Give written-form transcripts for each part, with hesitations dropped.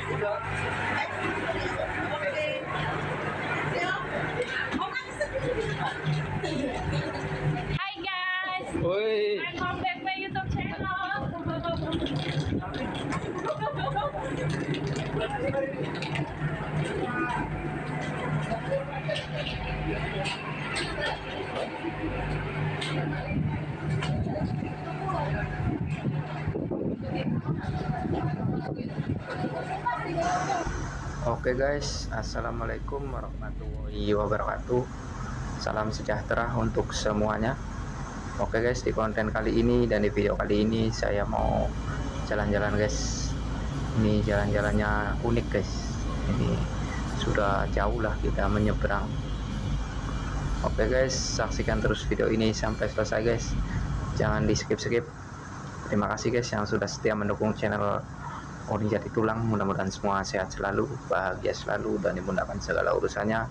Hi guys, Woi, welcome back my YouTube channel. oke guys, assalamualaikum warahmatullahi wabarakatuh. Salam sejahtera untuk semuanya. Oke guys, di konten kali ini dan di video kali ini saya mau jalan-jalan guys. Ini jalan-jalannya unik guys. Ini sudah jauh lah kita menyeberang. Oke guys, saksikan terus video ini sampai selesai guys. Jangan di skip-skip. Terima kasih guys yang sudah setia mendukung channel Odi Jati Tulang. Mudah-mudahan semua sehat selalu, bahagia selalu, dan dimudahkan segala urusannya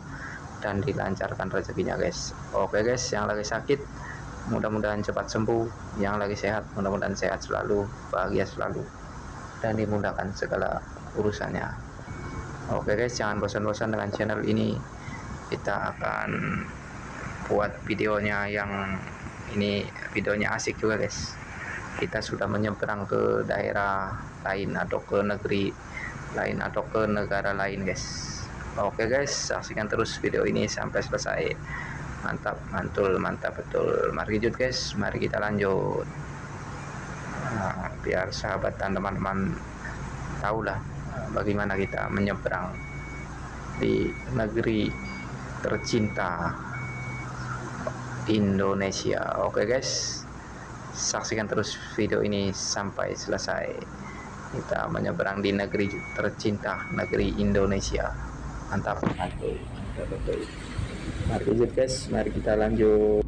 dan dilancarkan rezekinya guys. Oke guys, yang lagi sakit mudah-mudahan cepat sembuh, yang lagi sehat mudah-mudahan sehat selalu, bahagia selalu, dan dimudahkan segala urusannya. Oke guys, jangan bosan-bosan dengan channel ini. Kita akan buat videonya yang ini, videonya asik juga guys. Kita sudah menyeberang ke daerah lain atau ke negeri lain atau ke negara lain guys. Oke guys, saksikan terus video ini sampai selesai. Mantap, mantul, mantap betul. Mari lanjut guys, mari kita lanjut. Nah, biar sahabat dan teman-teman tahulah bagaimana kita menyeberang di negeri tercinta Indonesia. Oke guys, saksikan terus video ini sampai selesai. Kita menyeberang di negeri tercinta, negeri Indonesia. Mantap, mantul, mantap betul. Mari lanjut guys, mari kita lanjut.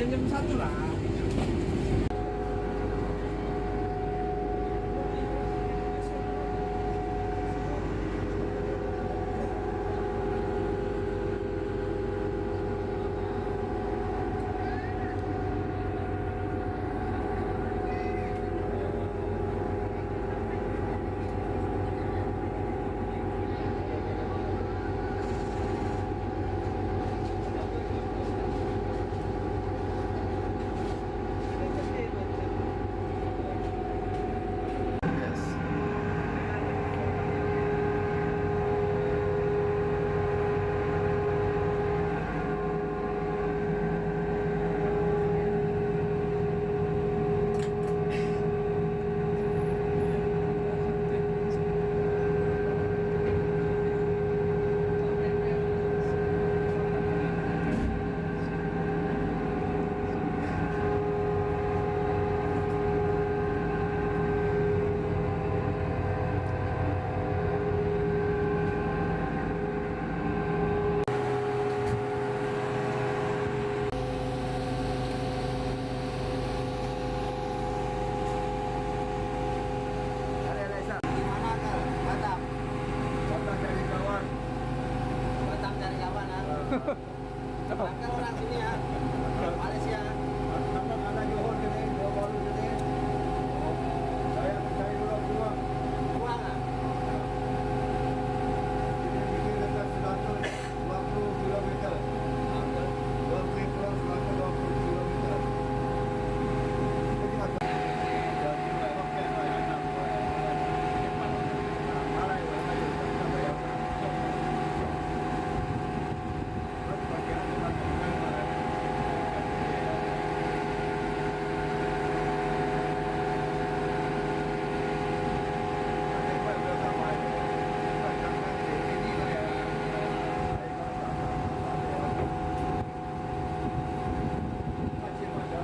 jam 1 lah. Bahkan orang sini ya, Malaysia. Apa ada Johor sini, Johor Baru sini. Saya mencari dulu pulang. Pulang ah. Ini bikin dekat 120 kilometer. 20 pulang 120 kilometer. Jadi macam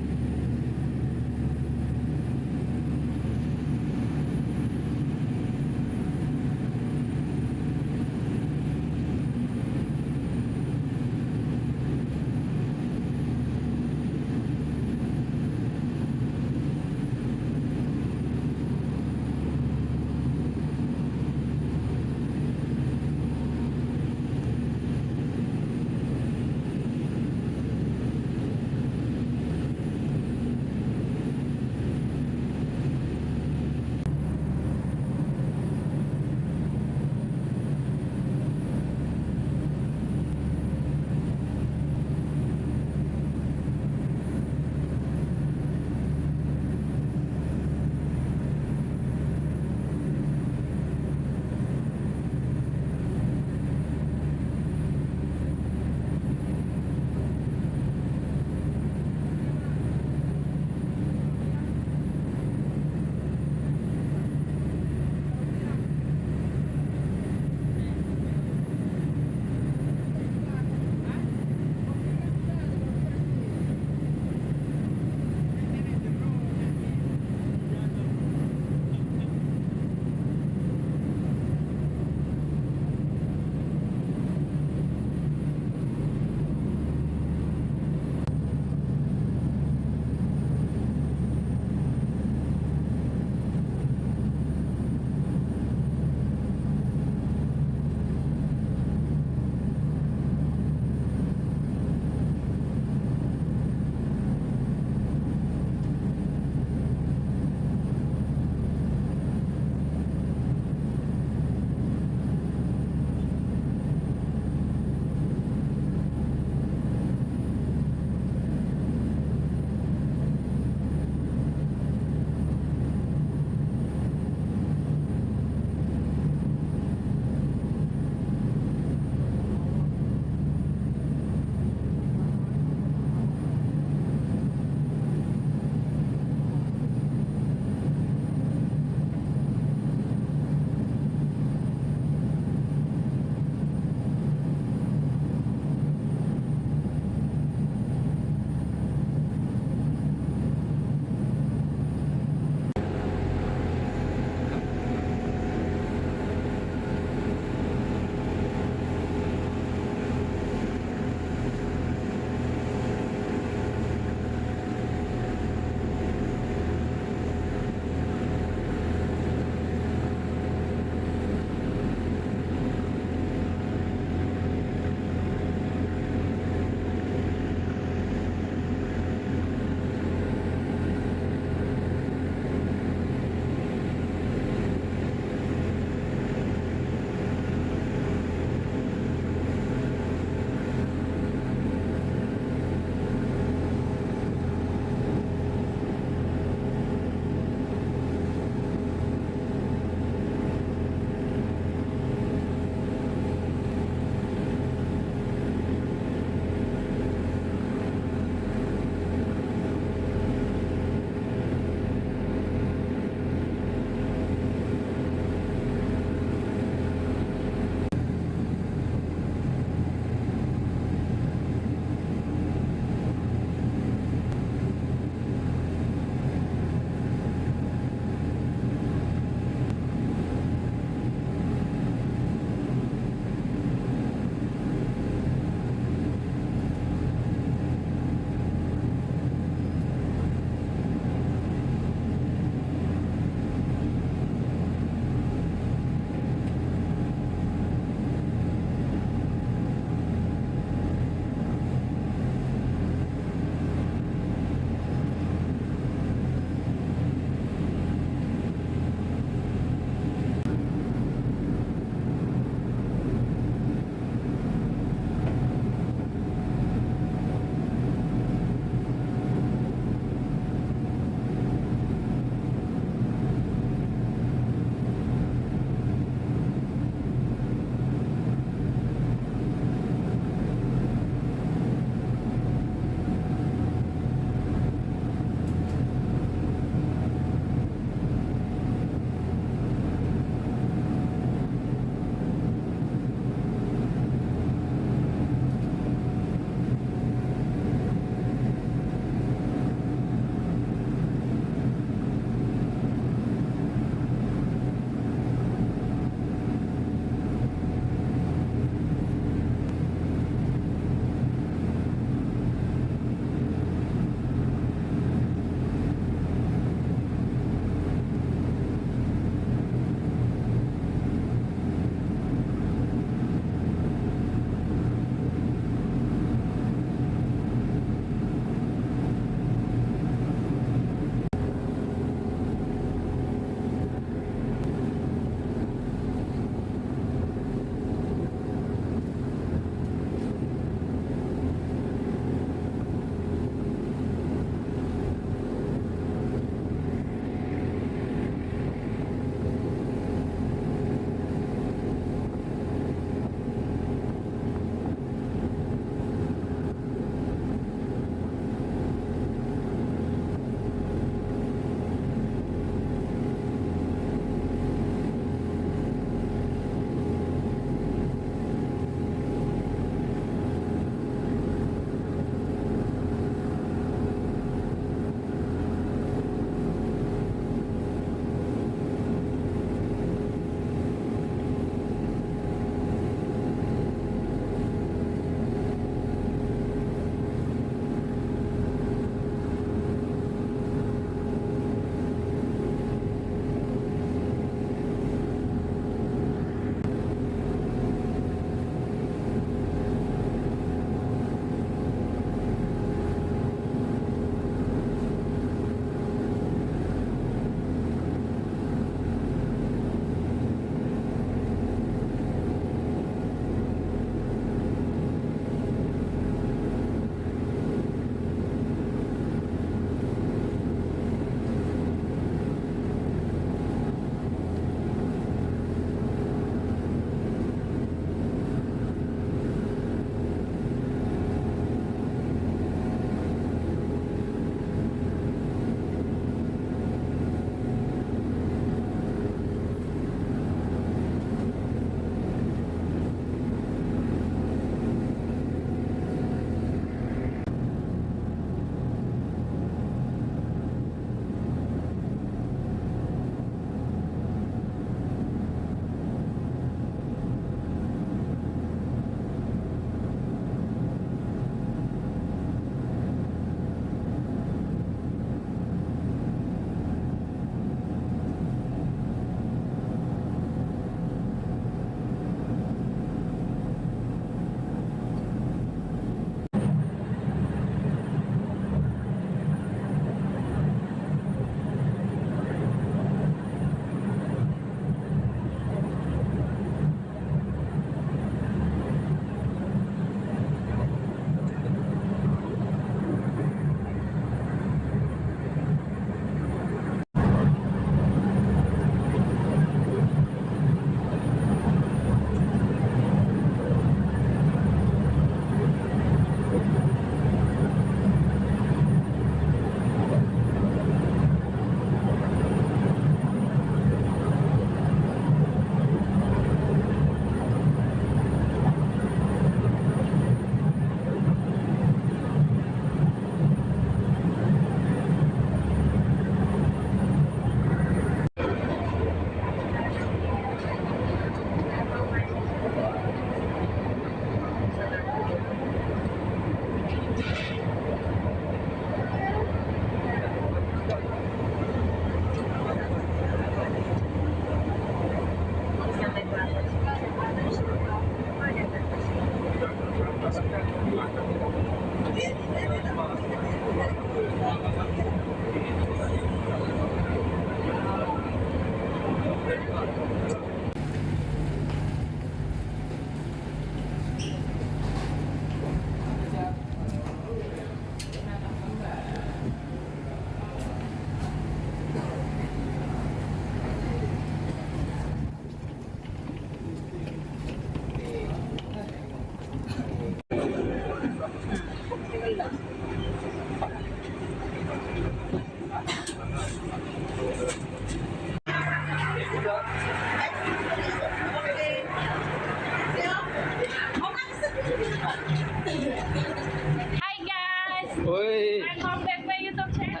welcome back my YouTube channel.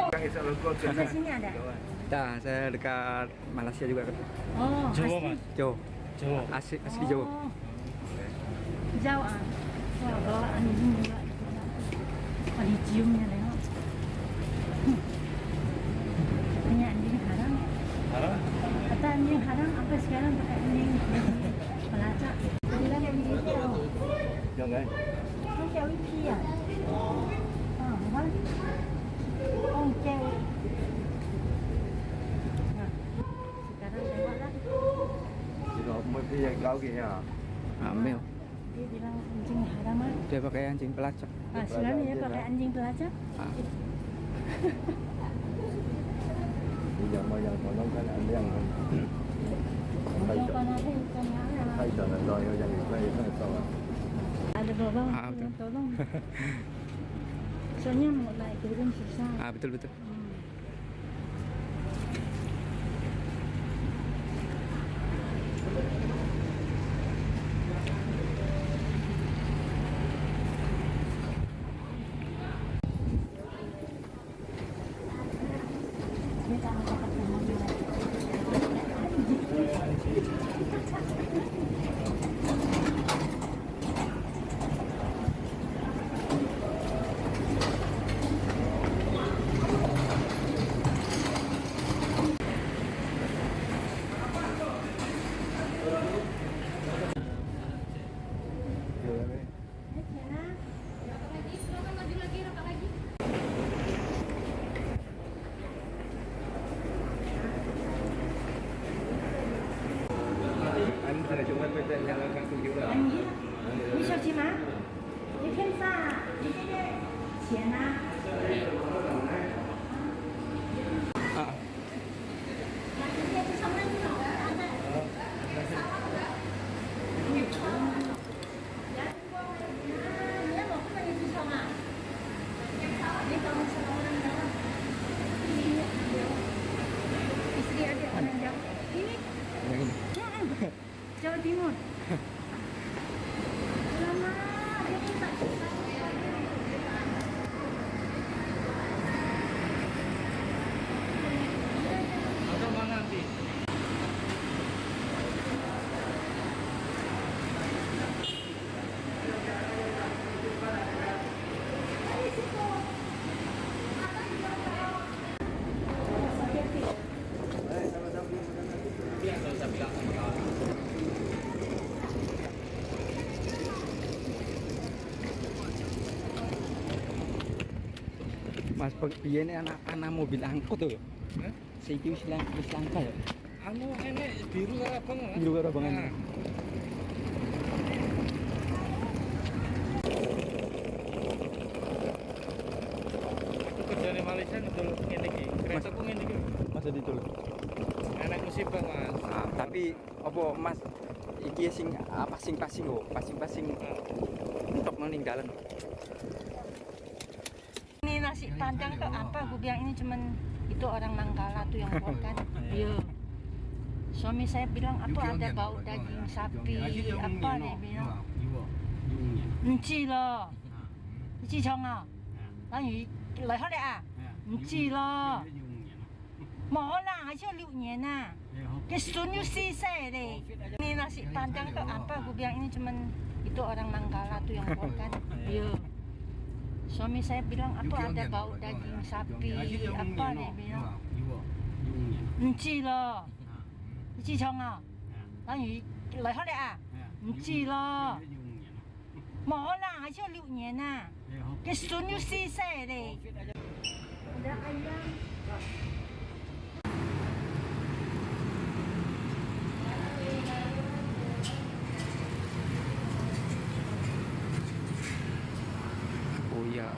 Yang Isya Logo Sampai sini ada? Nah, saya dekat Malaysia juga kan. Oh, Jawa, asli. Mas. Jawa. Jawa. Asli Jawa. Oh. Jauh ah. Wah, bawa anjing juga. Oh, diciumnya tengok. Ini anjing haram. Haram? Kata anjing haram, apa sekarang pakai anjing pelacak? Bilang anjing itu. Yang kan? Kan cewek pi ya? Ah, apa? Oh, cewek. Nah, sekarang tengoklah. Juga mesti yang kau kira. Ambil. Dia bilang anjing haram ah. Dia pakai anjing pelacak. Ah, sekarang dia pakai anjing pelacak. Ah. Yang mau yang tolong kan ada yang Kalau panasnya ikannya ada. hai sana do yang itu sama. Ada bawang Ah, betul. tolong. Soalnya mau naik turun susah. Ah, betul betul. Dia tak mau dapat mobil lagi. Anh là chúng anh bên yang akan tunjuk lah. 你手机吗？你看啥？你这个钱啊？ Ah. Istri ada orang Jawa. Ini Yang ini. Jawa Timur. Lama, dia minta. Atau mana nanti? Mas piye ini anak mobil angkot tuh. Hah? Saiki wis langka ya. Anu ini biru karo abang. Mas. Biru karo abang. Nah. Kerjaan Malaysia ngedol ngene iki. Keretaku ngene iki. Masa ditulis. Enak musibah, Mas. Ah, tapi apa Mas iki sing pasing-pasing kok, pasing-pasing untuk meninggalan. Ini nasi padang tuh apa? Gue bilang ini cuman itu orang Mangkala tuh yang buat kan. Iya. Suami saya bilang apa ada bau daging sapi apa dia bilang. Enci lo. Enci chong à. Nói gì lời hết đấy à. Enci lo. Mở là chưa liệu nhẹ nè. Cái sun you see say deh. Ini nasi padang tuh apa? Gue bilang ini cuman itu orang Mangkala tuh yang buat kan. Iya. Suami saya bilang apa ada bau daging sapi apa dia bilang. Enci lo. Enci chong à. Nói gì lời hết đấy à. Enci lo. Mở là chưa liệu nhẹ nè. Cái sun you see say deh. Ada ayam. Oh iya.